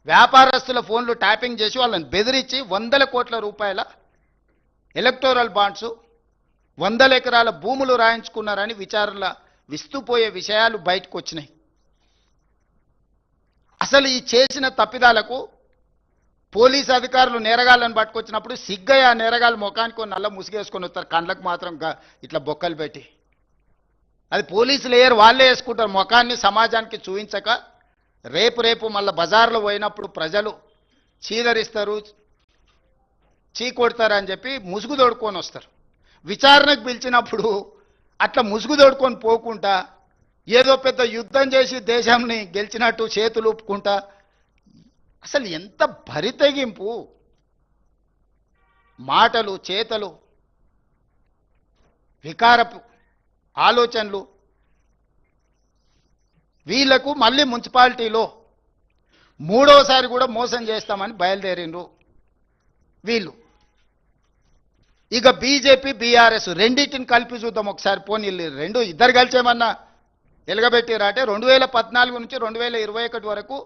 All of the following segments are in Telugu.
వ్యాపారస్తుల ఫోన్లు ట్యాపింగ్ చేసి వాళ్ళని బెదిరించి వందల కోట్ల రూపాయల ఎలక్టోరల్ బాండ్స్ 100 ఎకరాల భూములు రాయించుకున్నారని విచారణల విస్తుపోయే విషయాలు బయటకు వచ్చినాయి. అసలు ఈ చేసిన తప్పిదాలకు పోలీస్ అధికారులు నేరగాళ్ళను పట్టుకొచ్చినప్పుడు సిగ్గయ్య నేరగాళ్ళు ముఖానికి నల్ల ముసుగేసుకొని వస్తారు, కండ్లకు మాత్రం ఇట్లా బొక్కలు పెట్టి. అది పోలీసులు వాళ్ళే వేసుకుంటారు ముఖాన్ని సమాజానికి చూపించక. రేపు మళ్ళీ బజార్లో పోయినప్పుడు ప్రజలు చీదరిస్తారు, కొడతారు అని చెప్పి ముసుగు తోడుకొని వస్తారు. విచారణకు పిలిచినప్పుడు అట్లా ముసుగు తోడుకొని పోకుండా ఏదో పెద్ద యుద్ధం చేసి దేశాన్ని గెలిచినట్టు చేతులు ఊపుకుంటా. అసలు ఎంత భరితెగింపు, మాటలు చేతలు, వికారపు ఆలోచనలు. వీళ్లకు మళ్ళీ మున్సిపాలిటీలో మూడోసారి కూడా మోసం చేస్తామని బయలుదేరిండ్రు వీళ్ళు. ఇక బీజేపీ బీఆర్ఎస్ రెండింటిని కలిపి చూద్దాం ఒకసారి. పోనీ రెండు ఇద్దరు కలిసేమన్నా ఎలగబెట్టిరా అంటే 2014 నుంచి 2021 వరకు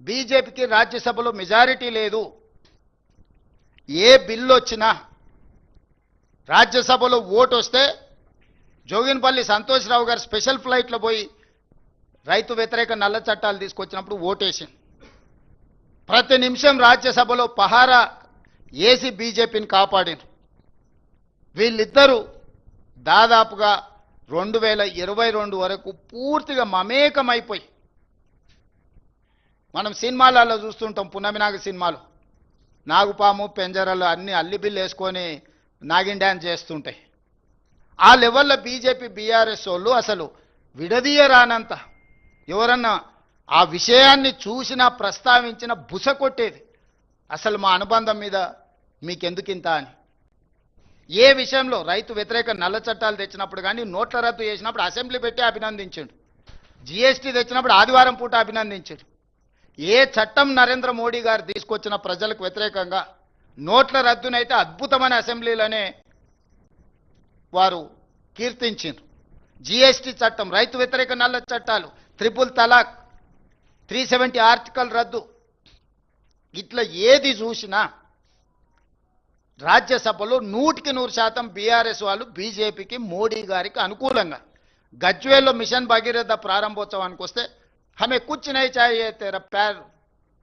బీజేపీకి రాజ్యసభలో మెజారిటీ లేదు. ఏ బిల్లు వచ్చినా రాజ్యసభలో ఓటు వస్తే జోగిన్పల్లి సంతోష్రావు గారు స్పెషల్ ఫ్లైట్లో పోయి రైతు వ్యతిరేక నల్ల చట్టాలు తీసుకొచ్చినప్పుడు ఓటేసింది. ప్రతి నిమిషం రాజ్యసభలో పహారా ఏసీ బీజేపీని కాపాడిన వీళ్ళిద్దరూ దాదాపుగా 2022 వరకు పూర్తిగా మమేకమైపోయి, మనం సినిమాలలో చూస్తుంటాం, పున్నమినాగ సినిమాలు నాగుపాము పెంజరలు అన్ని అల్లిబిల్లు వేసుకొని నాగిన్ డ్యాన్స్ చేస్తుంటాయి. ఆ లెవెల్లో బీజేపీ బీఆర్ఎస్ వాళ్ళు అసలు విడదీయరానంత, ఎవరన్నా ఆ విషయాన్ని చూసినా ప్రస్తావించిన బుస కొట్టేది. అసలు మా అనుబంధం మీద మీకెందుకింత అని. ఏ విషయంలో రైతు వ్యతిరేక నల్ల చట్టాలు తెచ్చినప్పుడు కానీ, నోట్ల రద్దు చేసినప్పుడు అసెంబ్లీ పెట్టి అభినందించాడు, జీఎస్టీ తెచ్చినప్పుడు ఆదివారం పూట అభినందించాడు. ఏ చట్టం నరేంద్ర మోడీ గారు తీసుకొచ్చిన ప్రజలకు వ్యతిరేకంగా నోట్ల రద్దునైతే అద్భుతమైన అసెంబ్లీలోనే వారు కీర్తించారు. జీఎస్టీ చట్టం, రైతు వ్యతిరేక నల్ల చట్టాలు, ట్రిపుల్ తలాక్, 370 ఆర్టికల్ రద్దు, ఇట్లా ఏది చూసినా రాజ్యసభలో 100% బీఆర్ఎస్ వాళ్ళు బీజేపీకి మోడీ గారికి అనుకూలంగా. గజ్వేల్లో మిషన్ భగీరథ ప్రారంభోత్సవానికి వస్తే హమే కుచ్ నహీ చాహియే తేరా ప్యార్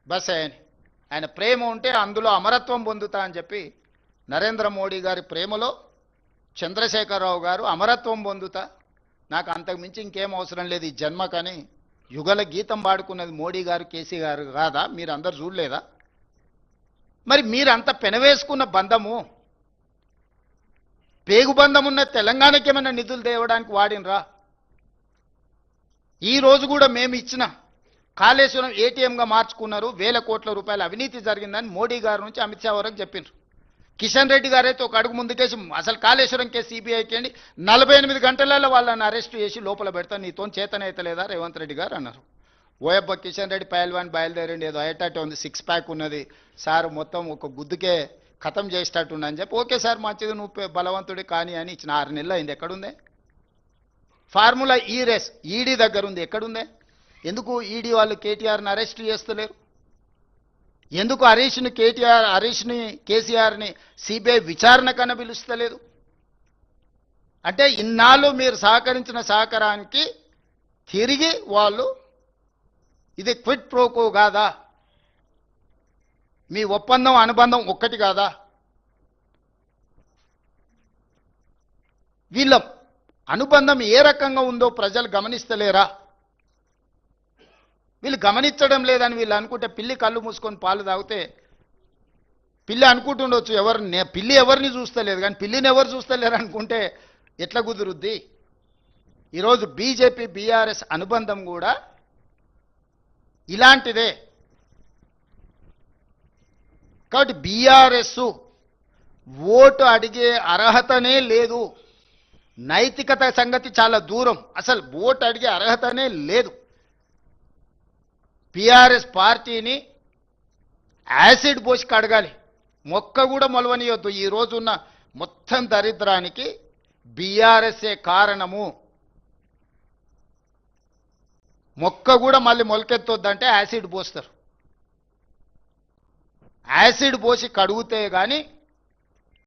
బస్ అని, ఆయన ప్రేమ ఉంటే అందులో అమరత్వం పొందుతా అని చెప్పి నరేంద్ర మోడీ గారి ప్రేమలో చంద్రశేఖరరావు గారు అమరత్వం పొందుతా, నాకు అంతకు మించి ఇంకేం అవసరం లేదు ఈ జన్మకని యుగల గీతం పాడుకున్నది మోడీ గారు కేసీ గారు కాదా? మీరు అందరు చూడలేదా? మరి మీరంత పెనవేసుకున్న బంధము, పేగు బంధం ఉన్న తెలంగాణకి ఏమైనా నిధులు తేవడానికి వాడినరా? ఈ రోజు కూడా మేము ఇచ్చిన కాళేశ్వరం ఏటీఎంగా మార్చుకున్నారు, 1000 కోట్ల రూపాయల అవినీతి జరిగిందని మోడీ గారి నుంచి అమిత్ షా వరకు చెప్పిండ్రు. కిషన్ రెడ్డి గారైతే ఒక అడుగు ముందుకేసి అసలు కాళేశ్వరం కేసు సిబిఐకి అండి 48 గంటలలో వాళ్ళని అరెస్ట్ చేసి లోపల పెడతా, నీతో చేతనైతలేదా రేవంత్ రెడ్డి గారు అన్నారు. ఓయబ్బ కిషన్ రెడ్డి పైల్వాన్ బయలుదేరండి, ఏదో అయ్యేటట్టు ఉంది, 6 ప్యాక్ ఉన్నది సార్, మొత్తం ఒక గుద్దుకే ఖతం చేసేటట్టు అని చెప్పి, ఓకే సార్ మంచిది నువ్వు బలవంతుడి కానీ అని ఇచ్చిన 6 నెలలు అయింది. ఎక్కడుందే ఫార్ములా? ఈ రేస్ ఈడీ దగ్గర ఉంది, ఎక్కడుందే? ఎందుకు ఈడీ వాళ్ళు కేటీఆర్ని అరెస్ట్ చేస్తలేరు? ఎందుకు హరీష్ని కేసీఆర్ని సిబిఐ విచారణ కన్నా పిలుస్తలేదు? అంటే ఇన్నాళ్ళు మీరు సహకరించిన సహకారానికి తిరిగి వాళ్ళు ఇది క్విట్ ప్రోకో కాదా? మీ ఒప్పందం అనుబంధం ఒక్కటి కాదా? వీళ్ళ అనుబంధం ఏ రకంగా ఉందో ప్రజలు గమనిస్తలేరా? వీళ్ళు గమనించడం లేదని వీళ్ళు అనుకుంటే, పిల్లి కళ్ళు మూసుకొని పాలు తాగితే పిల్లి అనుకుంటుండొచ్చు పిల్లి ఎవరిని చూస్తలేదు, కానీ పిల్లిని ఎవరు చూస్తలేరు అనుకుంటే ఎట్లా కుదురుద్ది? ఈరోజు బీజేపీ బీఆర్ఎస్ అనుబంధం కూడా ఇలాంటిదే. కాబట్టి బీఆర్ఎస్ ఓటు అడిగే అర్హతనే లేదు, నైతికత సంగతి చాలా దూరం, అసలు ఓటు అడిగే అర్హతనే లేదు. బీఆర్ఎస్ పార్టీని యాసిడ్ పోసి కడగాలి, మొక్క కూడా మొలవనియొద్దు. ఈ రోజున్న మొత్తం దరిద్రానికి బీఆర్ఎస్ఏ కారణము. మొక్క కూడా మళ్ళీ మొలకెత్తొద్దంటే యాసిడ్ పోస్తారు. యాసిడ్ పోసి కడుగుతే కానీ